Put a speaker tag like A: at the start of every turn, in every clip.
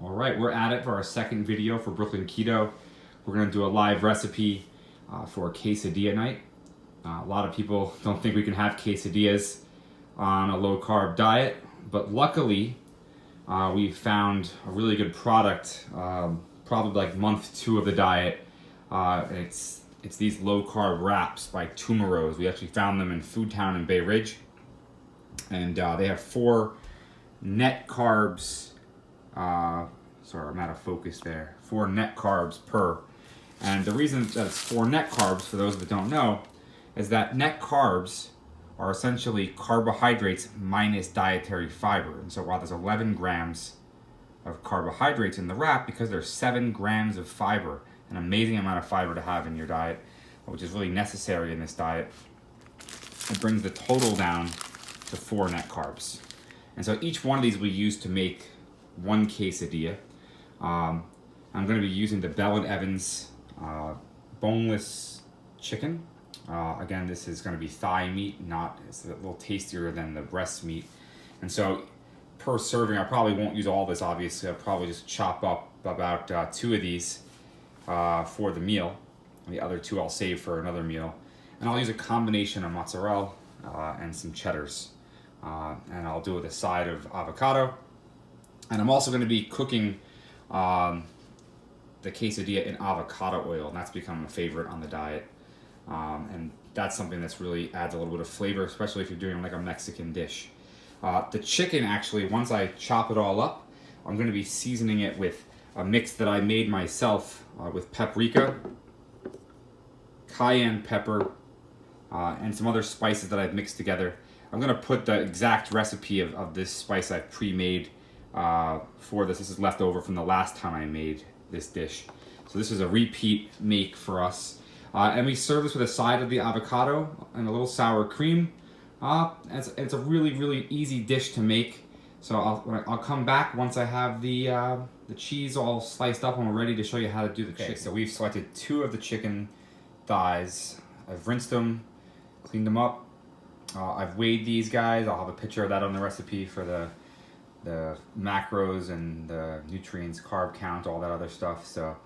A: All right, we're at it for our second video for Brooklyn Keto. We're gonna do a live recipe for a quesadilla night. A lot of people don't think we can have quesadillas on a low carb diet, but luckily we found a really good product, probably like month 2 of the diet. It's these low carb wraps by Tumaro's. We actually found them in Food Town in Bay Ridge, and they have 4 net carbs. Sorry, I'm out of focus there. 4 net carbs per. And the reason that it's 4 net carbs, for those that don't know, is that net carbs are essentially carbohydrates minus dietary fiber. And so while there's 11 grams of carbohydrates in the wrap, because there's 7 grams of fiber, an amazing amount of fiber to have in your diet, which is really necessary in this diet, it brings the total down to 4 net carbs. And so each one of these we use to make 1 quesadilla. I'm going to be using the Bell & Evans boneless chicken. Again, this is going to be thigh meat, it's a little tastier than the breast meat. And so per serving, I probably won't use all this, obviously. I'll probably just chop up about 2 of these for the meal. And the other 2 I'll save for another meal. And I'll use a combination of mozzarella and some cheddars. And I'll do it with a side of avocado. And I'm also going to be cooking the quesadilla in avocado oil, and that's become a favorite on the diet. And that's something that's really adds a little bit of flavor, especially if you're doing like a Mexican dish. The chicken, actually, once I chop it all up, I'm going to be seasoning it with a mix that I made myself with paprika, cayenne pepper, and some other spices that I've mixed together. I'm going to put the exact recipe of this spice I've pre-made for this. This is left over from the last time I made this dish. So this is a repeat make for us. And we serve this with a side of the avocado and a little sour cream. It's a really, really easy dish to make. So I'll come back once I have the cheese all sliced up and we're ready to show you how to do the chicken. So we've selected 2 of the chicken thighs. I've rinsed them, cleaned them up. I've weighed these guys. I'll have a picture of that on the recipe for the macros and the nutrients, carb count, all that other stuff. So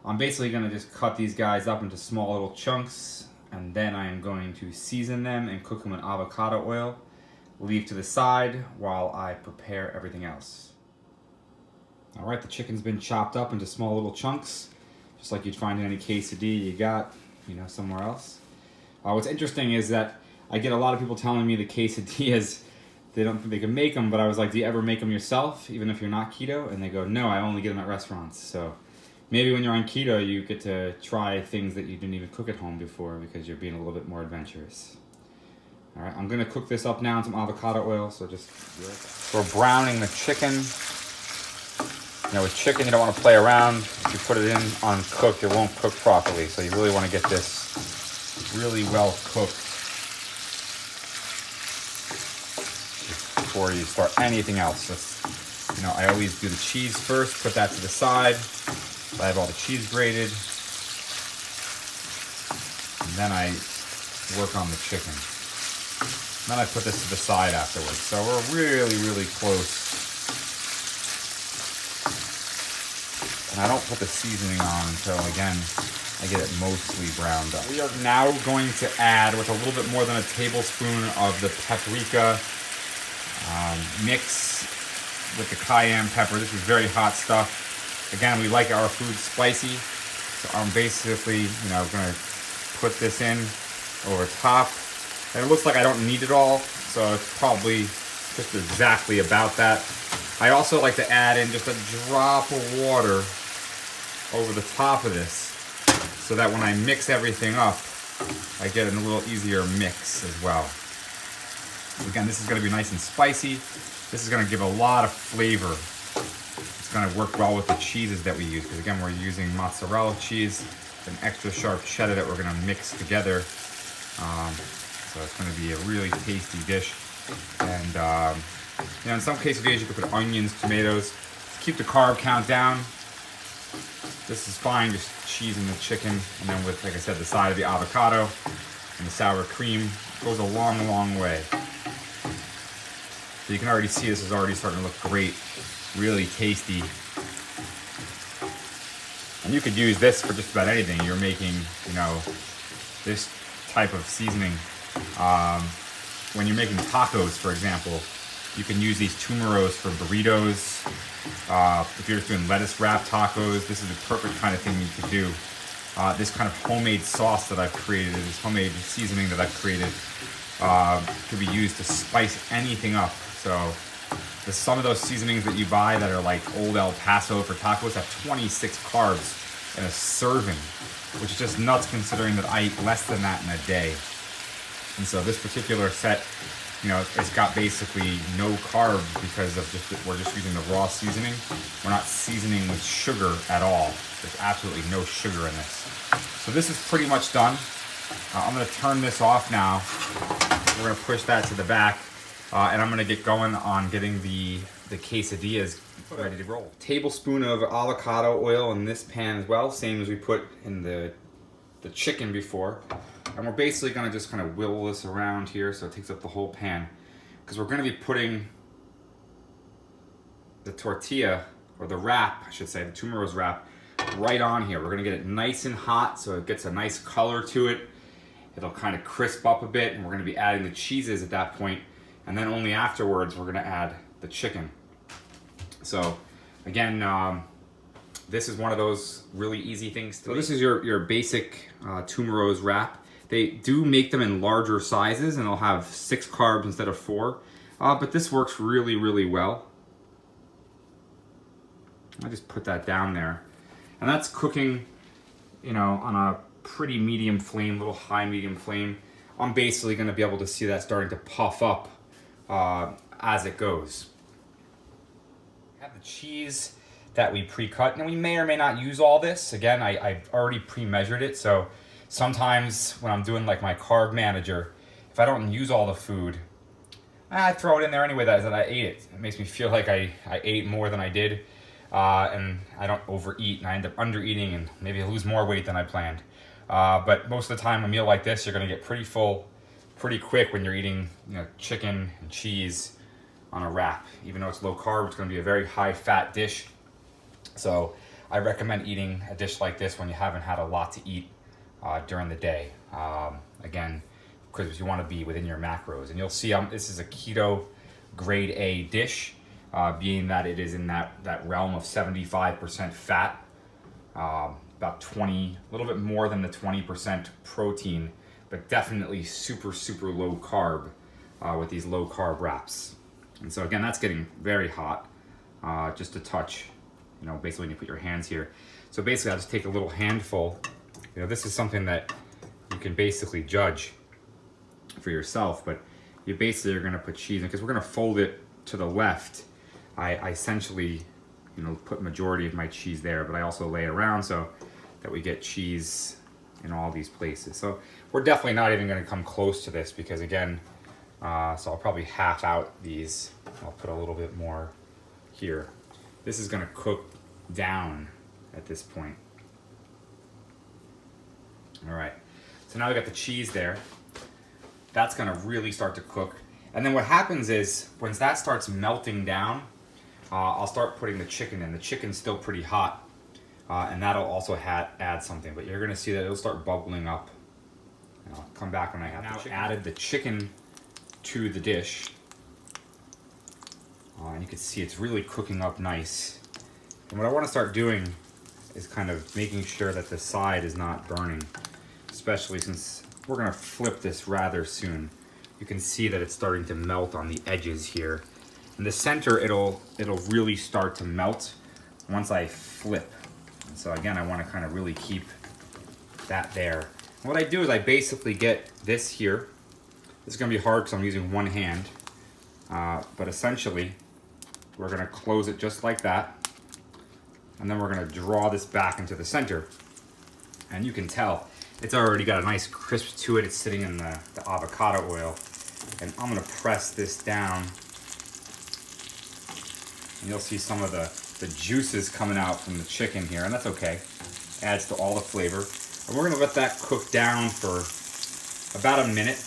A: I'm basically going to just cut these guys up into small little chunks, and then I am going to season them and cook them in avocado oil, leave to the side while I prepare everything else. All right, the chicken's been chopped up into small little chunks, just like you'd find in any quesadilla you got, somewhere else. What's interesting is that I get a lot of people telling me the quesadillas, they don't think they can make them, but I was like, do you ever make them yourself, even if you're not keto? And they go, no, I only get them at restaurants. So maybe when you're on keto, you get to try things that you didn't even cook at home before because you're being a little bit more adventurous. All right, I'm gonna cook this up now in some avocado oil, so we're browning the chicken. With chicken, you don't wanna play around. If you put it in uncooked, it won't cook properly. So you really wanna get this really well cooked before you start anything else. I always do the cheese first, put that to the side. I have all the cheese grated, and then I work on the chicken. Then I put this to the side afterwards. So we're really, really close. And I don't put the seasoning on until, again, I get it mostly browned up. We are now going to add, with a little bit more than a tablespoon of the paprika, mix with the cayenne pepper. This is very hot stuff. Again, we like our food spicy, so I'm basically, going to put this in over top. And it looks like I don't need it all, so it's probably just exactly about that. I also like to add in just a drop of water over the top of this, so that when I mix everything up, I get a little easier mix as well. Again, this is going to be nice and spicy. This is going to give a lot of flavor. It's going to work well with the cheeses that we use, because again, we're using mozzarella cheese, an extra sharp cheddar that we're going to mix together. So it's going to be a really tasty dish. And in some quesadillas, you could put onions, tomatoes to keep the carb count down. This is fine, just cheese and the chicken, and then with, like I said, the side of the avocado and the sour cream goes a long, long way. So you can already see this is already starting to look great, really tasty. And you could use this for just about anything. You're making, you know, this type of seasoning. When you're making tacos, for example, you can use these tumeros for burritos. If you're just doing lettuce wrap tacos, this is the perfect kind of thing you could do. This kind of homemade sauce that I've created, this homemade seasoning that I've created, could be used to spice anything up. So some of those seasonings that you buy that are like old El Paso for tacos have 26 carbs in a serving, which is just nuts considering that I eat less than that in a day. And so this particular set, you know, it's got basically no carbs because of we're just using the raw seasoning. We're not seasoning with sugar at all. There's absolutely no sugar in this. So this is pretty much done. I'm gonna turn this off now. We're gonna push that to the back. And I'm gonna get going on getting the quesadillas ready to roll. Tablespoon of avocado oil in this pan as well, same as we put in the chicken before. And we're basically gonna just kind of whirl this around here so it takes up the whole pan. Because we're gonna be putting the tortilla, or the wrap, I should say, the tumeros wrap, right on here. We're gonna get it nice and hot so it gets a nice color to it. It'll kind of crisp up a bit, and we're gonna be adding the cheeses at that point. And then only afterwards we're gonna add the chicken. So again, this is one of those really easy things to make. So this is your basic tumeros wrap. They do make them in larger sizes and they'll have 6 carbs instead of 4. But this works really, really well. I just put that down there. And that's cooking, you know, on a pretty medium flame, little high medium flame. I'm basically gonna be able to see that starting to puff up as it goes. I have the cheese that we pre-cut, and we may or may not use all this. Again, I've already pre-measured it, so sometimes when I'm doing like my carb manager, if I don't use all the food, I throw it in there anyway that I ate it. It makes me feel like I ate more than I did, and I don't overeat, and I end up under-eating and maybe I lose more weight than I planned. But most of the time, a meal like this, you're gonna get pretty full pretty quick when you're eating, you know, chicken and cheese on a wrap. Even though it's low carb, it's gonna be a very high fat dish. So I recommend eating a dish like this when you haven't had a lot to eat during the day. Again, because you want to be within your macros. And you'll see this is a keto grade A dish, being that it is in that realm of 75% fat, about 20, a little bit more than the 20% protein, but definitely super, super low carb with these low carb wraps. And so again, that's getting very hot, just a touch, you know, basically when you put your hands here. So basically I'll just take a little handful. You know, this is something that you can basically judge for yourself, but you basically are gonna put cheese in, because we're gonna fold it to the left. I essentially, you know, put majority of my cheese there, but I also lay it around so that we get cheese in all these places. So we're definitely not even gonna come close to this, because again, so I'll probably half out these. I'll put a little bit more here. This is gonna cook down at this point. All right, so now we got the cheese there. That's gonna really start to cook. And then what happens is, once that starts melting down, I'll start putting the chicken in. The chicken's still pretty hot, and that'll also add something, but you're gonna see that it'll start bubbling up. And I'll come back when I have now added the chicken to the dish. And you can see it's really cooking up nice. And what I wanna start doing is kind of making sure that the side is not burning, especially since we're gonna flip this rather soon. You can see that it's starting to melt on the edges here. In the center, it'll really start to melt once I flip. And so again, I wanna kind of really keep that there. And what I do is I basically get this here. This is gonna be hard because I'm using one hand, but essentially, we're gonna close it just like that. And then we're gonna draw this back into the center. And you can tell, it's already got a nice crisp to it. It's sitting in the avocado oil. And I'm gonna press this down. And you'll see some of the juices coming out from the chicken here, and that's okay. Adds to all the flavor. And we're gonna let that cook down for about a minute.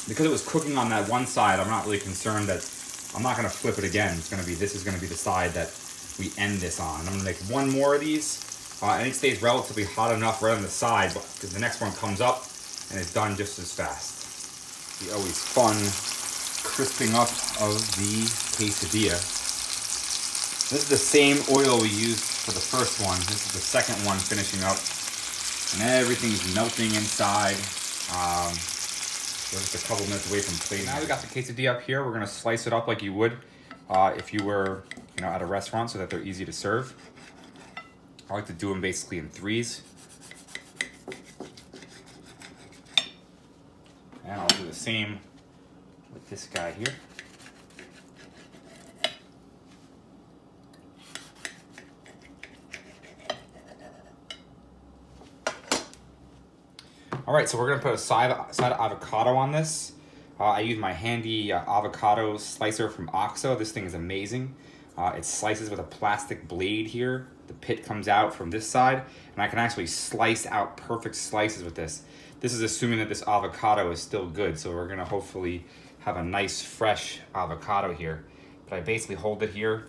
A: Because it was cooking on that one side, I'm not really concerned that I'm not gonna flip it again. This is gonna be the side that we end this on. And I'm gonna make one more of these, And it stays relatively hot enough right on the side, because the next one comes up and it's done just as fast. The always fun crisping up of the quesadilla. This is the same oil we used for the first one. This is the second one finishing up. And everything's melting inside. We're just a couple minutes away from plating. Now we got the quesadilla up here. We're gonna slice it up like you would if you were, at a restaurant, so that they're easy to serve. I like to do them basically in threes. And I'll do the same with this guy here. All right, so we're gonna put a side of avocado on this. I use my handy avocado slicer from OXO. This thing is amazing. It slices with a plastic blade here. The pit comes out from this side, and I can actually slice out perfect slices with this. This is assuming that this avocado is still good, so we're gonna hopefully have a nice fresh avocado here. But I basically hold it here.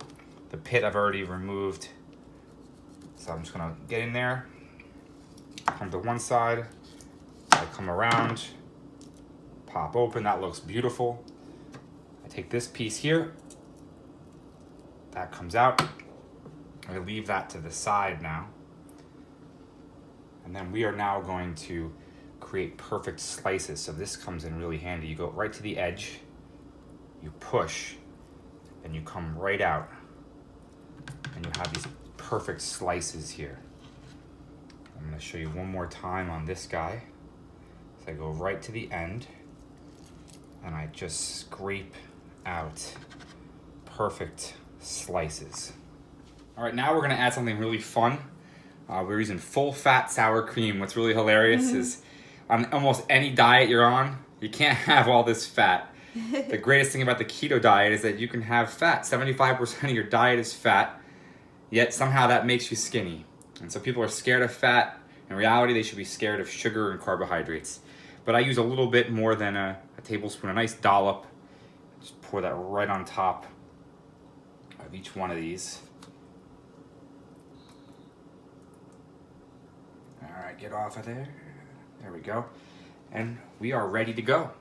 A: The pit I've already removed. So I'm just gonna get in there, come to one side, I come around, pop open, that looks beautiful. I take this piece here, that comes out. I leave that to the side now. And then we are now going to create perfect slices. So this comes in really handy. You go right to the edge, you push, and you come right out. And you have these perfect slices here. I'm gonna show you one more time on this guy. So I go right to the end, and I just scrape out perfect slices. All right, now we're gonna add something really fun. We're using full fat sour cream. What's really hilarious is on almost any diet you're on, you can't have all this fat. The greatest thing about the keto diet is that you can have fat. 75% of your diet is fat, yet somehow that makes you skinny. And so people are scared of fat. In reality, they should be scared of sugar and carbohydrates. But I use a little bit more than a tablespoon, a nice dollop. Just pour that right on top of each one of these. All right, get off of there. There we go. And we are ready to go.